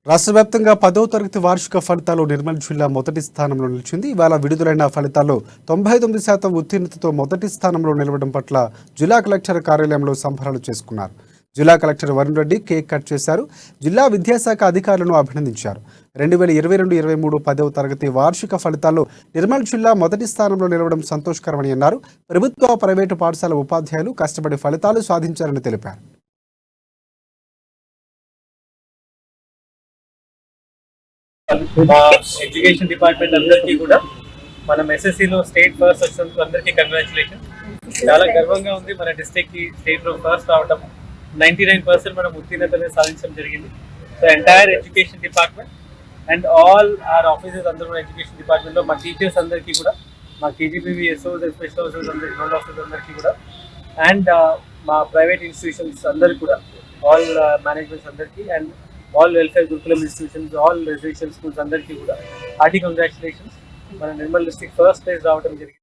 రాష్ట్ర వ్యాప్తంగా 10వ తరగతి వార్షిక ఫలితాల్లో నిర్మల్ జిల్లా మొదటి స్థానంలో నిలిచింది. ఇవాళ విడుదలైన ఫలితాల్లో 99% ఉత్తీర్ణతతో మొదటి స్థానంలో నిలవడం పట్ల జిల్లా కలెక్టర్ కార్యాలయంలో సంబరాలు చేసుకున్నారు. జిల్లా collector Varun Reddy cake cut చేశారు. జిల్లా విద్యాశాఖ అధికారులను అభినందించారు. 2022-23 10వ తరగతి వార్షిక ఫలితాల్లో నిర్మల్ జిల్లా మొదటి స్థానంలో నిలవడం సంతోషకరమని అన్నారు. ప్రభుత్వ, ప్రైవేటు పాఠశాల ఉపాధ్యాయులు కష్టపడి ఫలితాలు సాధించారని తెలిపారు. మా ఎడ్యుకేషన్ డిపార్ట్మెంట్ అందరికీ కూడా మనం ఎస్ఎస్సిలో స్టేట్ ఫస్ట్ వచ్చినందుకు అందరికీ కంగ్రాచులేషన్. చాలా గర్వంగా ఉంది మన డిస్ట్రిక్ట్కి స్టేట్లో ఫస్ట్ రావడం. 99% మనం ఉత్తీర్ణతనే సాధించడం జరిగింది. So entire education department and all are officers అందరూ ఎడ్యుకేషన్ డిపార్ట్మెంట్లో మా టీచర్స్ అందరికీ కూడా, మా KGBV SOs and special officers అందరికీ, నోడల్ ఆఫీసర్స్ అందరికీ కూడా, అండ్ మా ప్రైవేట్ ఇన్స్టిట్యూషన్స్ అందరికీ కూడా, ఆల్ మేనేజ్మెంట్స్ అందరికీ and all welfare Gurukulam institutions, all residential schools అందరికీ కూడా హార్టీ కంగ్రాచులేషన్స్. మన నిర్మల్ డిస్ట్రిక్ట్ ఫస్ట్ ప్లేస్ రావడం జరిగింది.